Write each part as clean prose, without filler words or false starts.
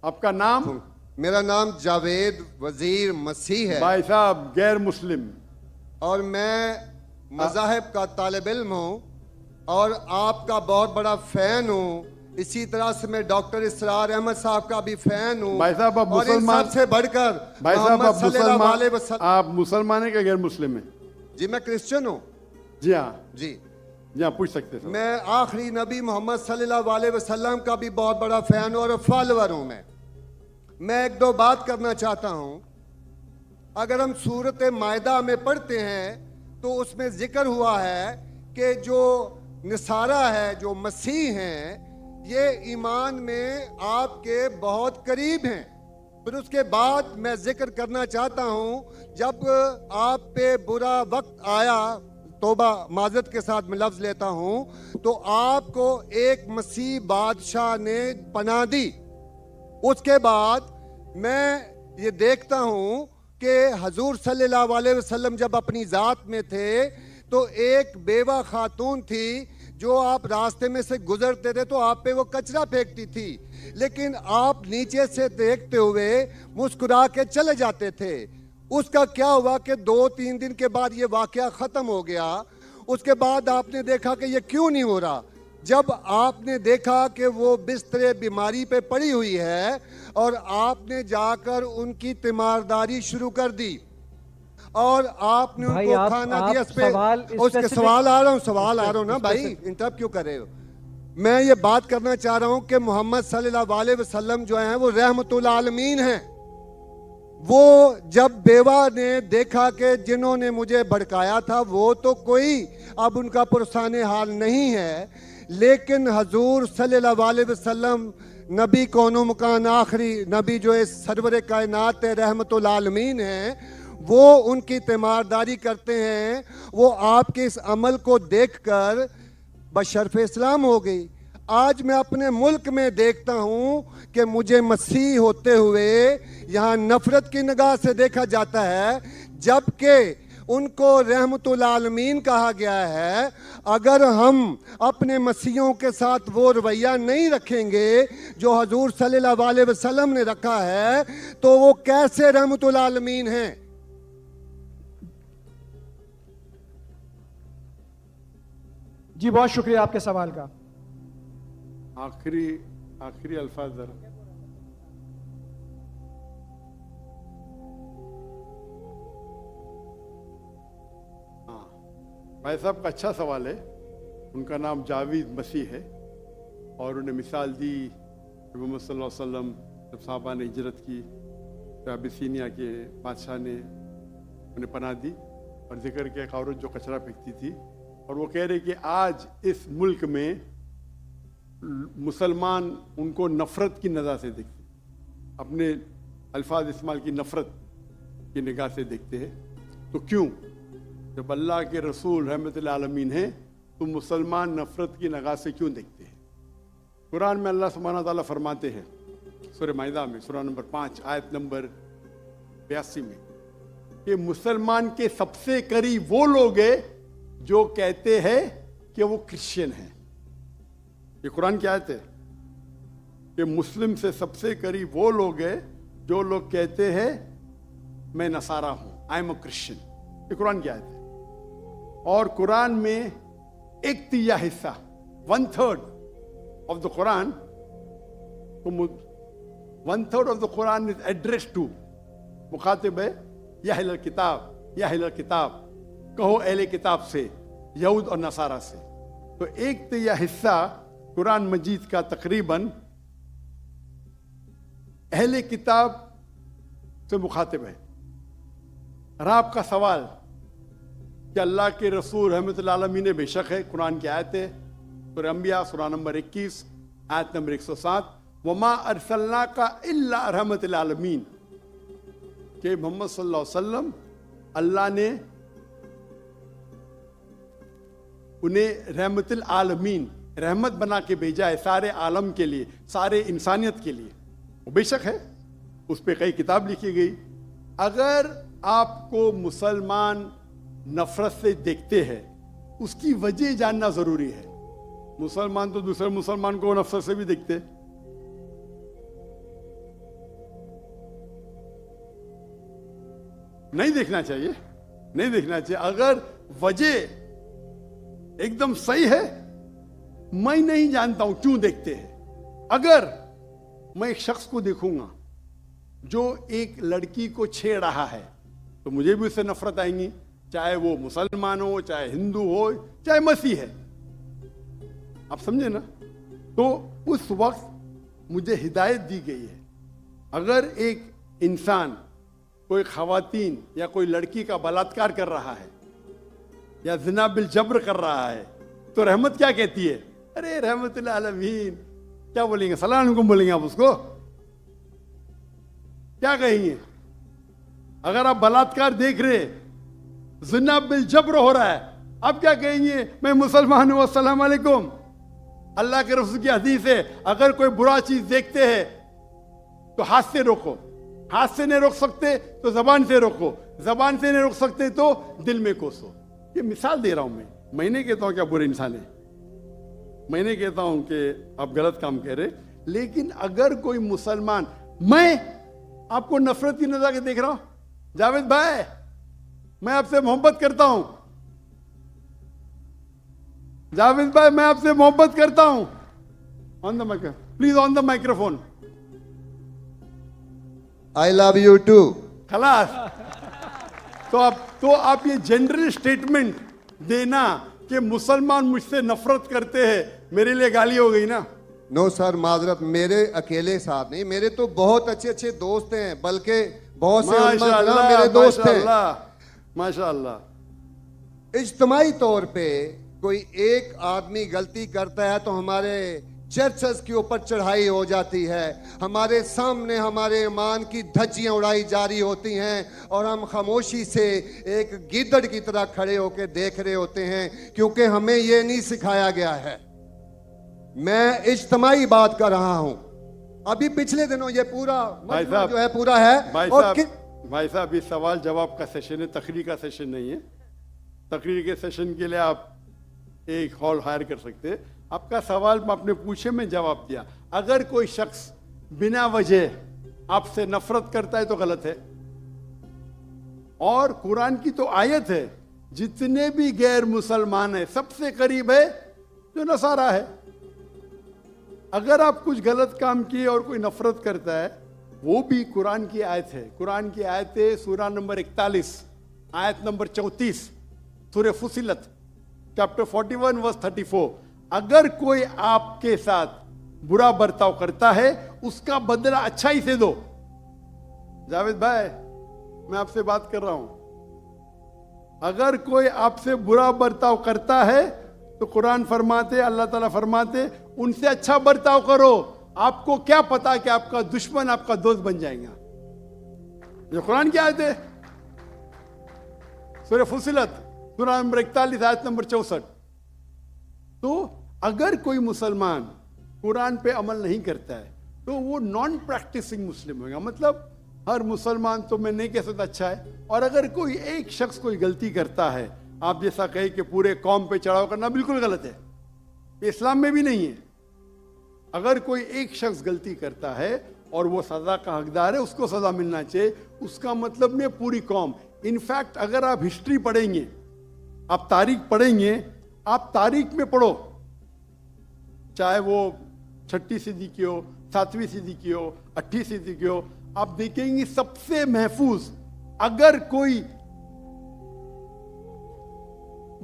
आपका नाम? मेरा नाम जावेद वजीर मसीह है। भाई साहब गैर मुस्लिम। और मैं मज़ाहिब का तालिब इल्म हूँ और आपका बहुत बड़ा फ़ैन हूँ। इसी तरह से मैं डॉक्टर इसरार अहमद साहब का भी फ़ैन हूँ। भाई साहब आप और इन मुसलमान, सबसे बढ़कर भाई साहब मोहम्मद आप सल्लल्लाहु अलैहि मुसलमान, वसल्लम। आप मुसलमान है क्या गैर मुस्लिम है? जी मैं क्रिश्चियन हूँ। जी हाँ, जी जी हाँ, पूछ सकते हैं। मैं आखिरी नबी मोहम्मद सल्लल्लाहु अलैहि वसल्लम का भी बहुत बड़ा फ़ैन और फॉलोअर हूँ। मैं एक दो बात करना चाहता हूँ। अगर हम सूरत मायदा में पढ़ते हैं तो उसमें जिक्र हुआ है कि जो नसारा है, जो मसीह हैं, ये ईमान में आपके बहुत करीब हैं। फिर उसके बाद मैं जिक्र करना चाहता हूँ, जब आप पे बुरा वक्त आया, तोबा माजरत के साथ मैं लफ्ज़ लेता हूँ, तो आपको एक मसीह बादशाह ने पनाह दी। उसके बाद मैं ये देखता हूँ कि हजूर सल्लल्लाहु अलैहि वसल्लम जब अपनी ज़ात में थे तो एक बेवा खातून थी जो आप रास्ते में से गुजरते थे तो आप पे वो कचरा फेंकती थी, लेकिन आप नीचे से देखते हुए मुस्कुरा के चले जाते थे। उसका क्या हुआ कि 2-3 दिन के बाद ये वाकया ख़त्म हो गया। उसके बाद आपने देखा कि ये क्यों नहीं हो रहा। जब आपने देखा कि वो बिस्तरे बीमारी पे पड़ी हुई है और आपने जाकर उनकी तीमारदारी शुरू कर दी और आपने उनको खाना दिया। उसके सवाल आ रहा हूँ ना भाई, इंटरप्ट क्यों कर रहे हो? मैं ये बात करना चाह रहा हूँ कि मोहम्मद सल्लल्लाहु अलैहि वसल्लम जो हैं वो रहमतुल आलमीन हैं। वो जब बेवा ने देखा कि जिन्होंने मुझे भड़काया था वो तो कोई अब उनका पुरसाने हाल नहीं है, लेकिन हजूर सल्लल्लाहु अलैहि वसल्लम नबी कौनो मकान आखिरी नबी जो इस सरवर कायनात रहमतुल आलमीन हैं, वो उनकी तीमारदारी करते हैं। वो आपके इस अमल को देखकर बशरफ इस्लाम हो गई। आज मैं अपने मुल्क में देखता हूँ कि मुझे मसीह होते हुए यहाँ नफरत की निगाह से देखा जाता है, जबकि उनको रहमतुल आलमीन कहा गया है। अगर हम अपने मसीहों के साथ वो रवैया नहीं रखेंगे जो हजूर सल्लल्लाहु अलैहि वसल्लम ने रखा है तो वो कैसे रहमतुल आलमीन हैं? जी बहुत शुक्रिया आपके सवाल का। आखिरी अल्फाज जरा। भाई साहब का अच्छा सवाल है। उनका नाम जावेद मसीह है और उन्हें मिसाल दी मोहम्मद सल्लल्लाहु अलैहि वसल्लम जब साहबा ने हिजरत की तो अबिसीनिया के बादशाह ने उन्हें पनाह दी और जिक्र किया एक औरत जो कचरा फेंकती थी, और वो कह रहे कि आज इस मुल्क में मुसलमान उनको नफ़रत की नज़र से देखते, अपने अल्फाज इस्तेमाल की नफ़रत की निगाह से देखते हैं। तो क्यों, जब अल्लाह के रसूल रहमतुल आलमीन हैं तो मुसलमान नफ़रत की निगाह से क्यों देखते हैं? कुरान में अल्लाह सुब्हानहू व तआला फरमाते हैं सूरह माइदा में सूरह नंबर 5 आयत नंबर 82 में कि मुसलमान के सबसे करीब वो लोग हैं जो कहते हैं कि वो क्रिश्चियन हैं। ये कुरान की आयत है कि मुस्लिम से सबसे करीब वो लोग हैं जो लोग कहते हैं मैं नसारा हूं, आई एम अ क्रिश्चियन। ये कुरान की आयत है। और कुरान में 1/3 हिस्सा 1/3 ऑफ द कुरान, तो 1/3 of the Quran is address to, मुखातिब है या अहले किताब, या अहले किताब कहो अहले किताब से, यहूद और नसारा से। तो 1/3 हिस्सा कुरान मजीद का तकरीबन अहले किताब से मुखातिब है। और आपका सवाल कि अल्लाह के रसूल रहमतुल आलमीन ने बेशक है, कुरान की आयत है सूरह अंबिया सूरह नंबर 21 आयत नंबर 107 वमा अरसलनाका इल्ला रहमतुल आलमीन, कि मोहम्मद सल्लल्लाहु अलैहि वसल्लम अल्लाह ने उन्हें रहमतुल आलमीन रहमत बना के भेजा है सारे आलम के लिए, सारे इंसानियत के लिए। वो बेशक है, उस पर कई किताब लिखी गई। अगर आपको मुसलमान नफरत से देखते हैं उसकी वजह जानना जरूरी है। मुसलमान तो दूसरे मुसलमान को नफरत से भी देखते, नहीं देखना चाहिए, नहीं देखना चाहिए। अगर वजह एकदम सही है, मैं नहीं जानता हूं क्यों देखते हैं। अगर मैं एक शख्स को देखूंगा जो एक लड़की को छेड़ रहा है तो मुझे भी उससे नफरत आएंगी, चाहे वो मुसलमान हो, चाहे हिंदू हो, चाहे मसीह है। आप समझे ना? तो उस वक्त मुझे हिदायत दी गई है, अगर एक इंसान कोई खवातीन या कोई लड़की का बलात्कार कर रहा है या ज़िना बिल जब्र कर रहा है तो रहमत क्या कहती है? अरे रहमतुल्लिल आलमीन, क्या बोलेंगे? सलाम अलैकुम बोलेंगे आप उसको? क्या कहेंगे? अगर आप बलात्कार देख रहे, ज़िना बिल जब्र हो रहा है, आप क्या कहेंगे? मैं मुसलमान हूं, अस्सलाम वालेकुम। अल्लाह के रसूल की हदीस है, अगर कोई बुरा चीज देखते हैं तो हाथ से रोको, हाथ से नहीं रोक सकते तो जबान से रोको, जबान से नहीं रोक सकते तो दिल में कोसो। ये मिसाल दे रहा हूं मैं नहीं कहता हूं कि आप बुरे इंसान हैं, मैं नहीं कहता हूं कि आप गलत काम कह रहे, लेकिन अगर कोई मुसलमान, मैं आपको नफरत की नजर से देख रहा हूं, जावेद भाई मैं आपसे मोहब्बत करता हूं, जावेद भाई मैं आपसे मोहब्बत करता हूं, on the microphone please, on the microphone, I love you too. खलास। तो आप ये जनरल स्टेटमेंट देना कि मुसलमान मुझसे नफरत करते हैं, मेरे लिए गाली हो गई ना? नो सर, माजरत, मेरे अकेले साथ नहीं, मेरे तो बहुत अच्छे अच्छे दोस्त हैं, बल्कि बहुत से उलमा मेरे दोस्त हैं। माशाअल्लाह। इज्तमाई तौर पे कोई एक आदमी गलती करता है तो हमारे चर्चेस के ऊपर चढ़ाई हो जाती है, हमारे सामने हमारे ईमान की धज्जियां उड़ाई जारी होती हैं और हम खामोशी से एक गिद्दड़ की तरह खड़े होकर देख रहे होते हैं, क्योंकि हमें यह नहीं सिखाया गया है। मैं इज्तमाई बात कर रहा हूं। अभी पिछले दिनों ये पूरा जो है पूरा है। भाई साहब ये सवाल जवाब का सेशन है, तकरीर का सेशन नहीं है। तकरीर के सेशन के लिए आप एक हॉल हायर कर सकते हैं। आपका सवाल आपने पूछे, मैं जवाब दिया। अगर कोई शख्स बिना वजह आपसे नफरत करता है तो गलत है। और कुरान की तो आयत है, जितने भी गैर मुसलमान है सबसे करीब है जो नसारा है। अगर आप कुछ गलत काम किए और कोई नफरत करता है, वो भी कुरान की आयत है। कुरान की आयत है सूरा नंबर 41 आयत नंबर 34 सूरह फुसिलत चैप्टर 41 वर्स 34। अगर कोई आपके साथ बुरा बर्ताव करता है उसका बदला अच्छाई से दो। जावेद भाई मैं आपसे बात कर रहा हूं, अगर कोई आपसे बुरा बर्ताव करता है तो कुरान फरमाते, अल्लाह ताला फरमाते, उनसे अच्छा बर्ताव करो। आपको क्या पता कि आपका दुश्मन आपका दोस्त बन जाएगा। ये कुरान की आयत है, सूरह फुसिलत सूरा नंबर 41 आयत नंबर 64। तो अगर कोई मुसलमान कुरान पे अमल नहीं करता है तो वो नॉन प्रैक्टिसिंग मुस्लिम होगा। मतलब हर मुसलमान तो मैं नहीं कह सकता अच्छा है। और अगर कोई एक शख्स कोई गलती करता है, आप जैसा कहे कि पूरे कौम पे चढ़ाव करना बिल्कुल गलत है, ये इस्लाम में भी नहीं है। अगर कोई एक शख्स गलती करता है और वो सजा का हकदार है, उसको सजा मिलना चाहिए। उसका मतलब नहीं पूरी कौम। इनफैक्ट अगर आप हिस्ट्री पढ़ेंगे, आप तारीख पढ़ेंगे, आप तारीख में पढ़ो, चाहे वो 6वीं सदी की हो, 7वीं सदी की हो, 8वीं सदी की हो, आप देखेंगे सबसे महफूज अगर कोई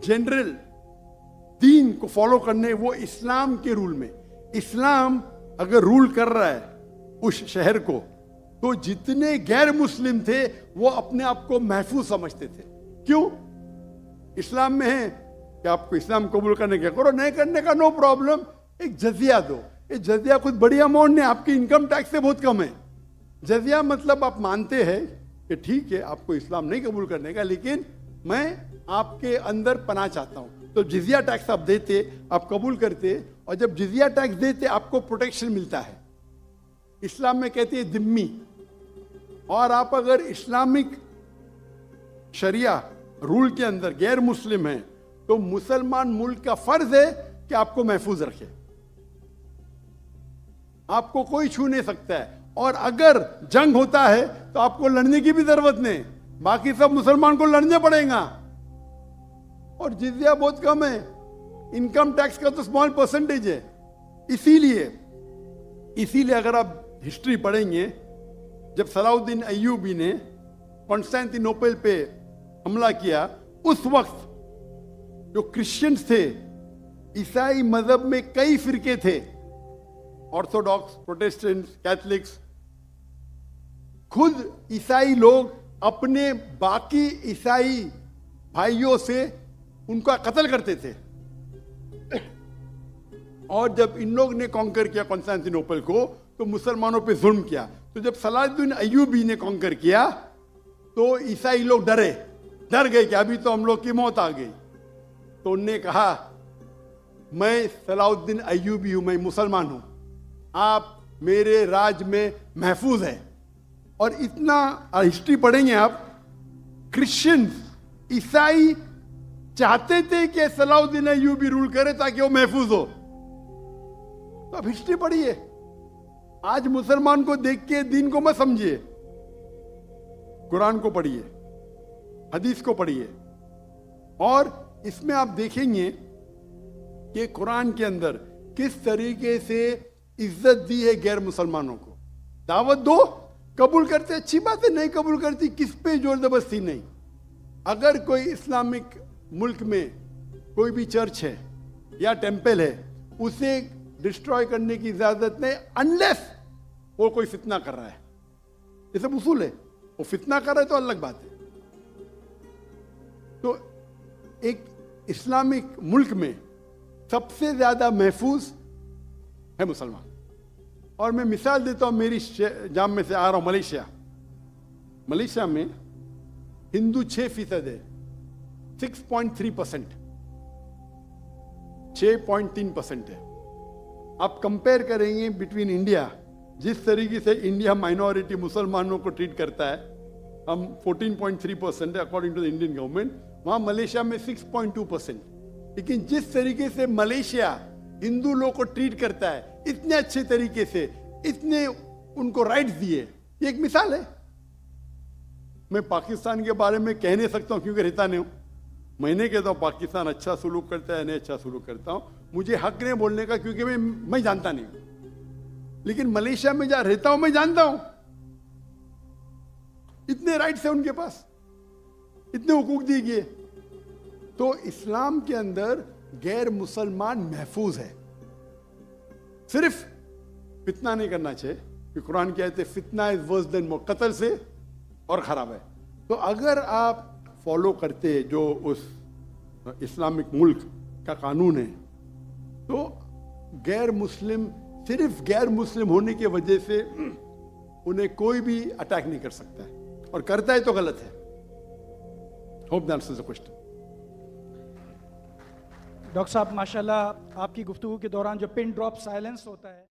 जनरल दीन को फॉलो करने, वो इस्लाम के रूल में, इस्लाम अगर रूल कर रहा है उस शहर को, तो जितने गैर मुस्लिम थे वो अपने आप को महफूज समझते थे। क्यों? इस्लाम में है कि आपको इस्लाम कबूल करने का करो, नहीं करने का नो प्रॉब्लम, एक जजिया दो। ये जजिया कुछ बड़ी अमाउंट नहीं, आपकी इनकम टैक्स से बहुत कम है। जजिया मतलब आप मानते हैं कि ठीक है आपको इस्लाम नहीं कबूल करने का, लेकिन मैं आपके अंदर पना चाहता हूं। तो जिजिया टैक्स आप देते, आप कबूल करते, और जब जिजिया टैक्स देते आपको प्रोटेक्शन मिलता है। इस्लाम में कहते हैं दिम्मी। और आप अगर इस्लामिक शरिया रूल के अंदर गैर मुस्लिम हैं तो मुसलमान मुल्क का फर्ज है कि आपको महफूज रखे, आपको कोई छू नहीं सकता है। और अगर जंग होता है तो आपको लड़ने की भी जरूरत नहीं, बाकी सब मुसलमान को लड़ने पड़ेगा। और जिजिया बहुत कम है, इनकम टैक्स का तो स्मॉल परसेंटेज है। इसीलिए अगर आप हिस्ट्री पढ़ेंगे, जब सलाउद्दीन अय्यूबी ने कॉन्स्टेंटिनोपल पे हमला किया, उस वक्त जो क्रिश्चियंस थे, ईसाई मजहब में कई फिरके थे, ऑर्थोडॉक्स, प्रोटेस्टेंट्स, कैथलिक्स, खुद ईसाई लोग अपने बाकी ईसाई भाइयों से उनका कत्ल करते थे। और जब इन लोग ने कॉन्कर किया कॉन्स्टेंटिनोपल को, तो मुसलमानों पे जुल्म किया। तो जब सलाहुद्दीन अय्यूबी ने कॉन्कर किया, तो ईसाई लोग डर गए कि अभी तो हम लोग की मौत आ गई। तो उनने कहा, मैं सलाहुद्दीन अय्यूबी हूं, मैं मुसलमान हूं, आप मेरे राज में महफूज है। और इतना हिस्ट्री पढ़ेंगे आप, क्रिश्चियंस, ईसाई चाहते थे कि सलाहुद्दीन अय्यूबी रूल करे ताकि वो महफूज हो। तो अब हिस्ट्री पढ़िए। आज मुसलमान को देख के दीन को मत समझिए, कुरान को पढ़िए, हदीस को पढ़िए। और इसमें आप देखेंगे कि कुरान के अंदर किस तरीके से इज्जत दी है गैर मुसलमानों को। दावत दो, कबूल करते अच्छी बात है, नहीं कबूल करती किस पे जोर जबरदस्ती नहीं। अगर कोई इस्लामिक मुल्क में कोई भी चर्च है या टेंपल है, उसे डिस्ट्रॉय करने की इजाजत नहीं, अनलेस वो कोई फितना कर रहा है। ये सब उसूल है। वो फितना कर रहा है तो अलग बात है। तो एक इस्लामिक मुल्क में सबसे ज्यादा महफूज है मुसलमान। और मैं मिसाल देता हूं, मेरी जाम में से आ रहा हूं, मलेशिया में हिंदू 6% है, 6.3%, 6.3% है। आप कंपेयर करेंगे बिटवीन इंडिया, जिस तरीके से इंडिया माइनॉरिटी मुसलमानों को ट्रीट करता है, हम 14.3% है according to the Indian government, वहां मलेशिया में 6.2%। लेकिन जिस तरीके से मलेशिया हिंदू लोगों को ट्रीट करता है, इतने अच्छे तरीके से, इतने उनको राइट्स दिए, ये एक मिसाल है। मैं पाकिस्तान के बारे में कह नहीं सकता हूं क्योंकि रहता नहीं हूं। मैंने कहता हूं पाकिस्तान अच्छा सुलूक करता है, नहीं अच्छा सुलूक करता हूं, मुझे हक नहीं बोलने का क्योंकि मैं जानता नहीं हूं। लेकिन मलेशिया में जहां रहता हूं मैं जानता हूं, इतने राइट्स है उनके पास, इतने हुकूक दिए गए। तो इस्लाम के अंदर गैर मुसलमान महफूज है। सिर्फ फितना नहीं करना चाहिए, कि कुरान कहते हैं फितना इज वर्स देन मौत, कत्ल से और खराब है। तो अगर आप फॉलो करते जो उस इस्लामिक मुल्क का कानून है, तो गैर मुस्लिम, सिर्फ गैर मुस्लिम होने की वजह से उन्हें कोई भी अटैक नहीं कर सकता है, और करता है तो गलत है। Hope that answers the question. Doctor साहब माशाल्लाह, आपकी गुफ्तगू के दौरान जो पिन ड्रॉप साइलेंस होता है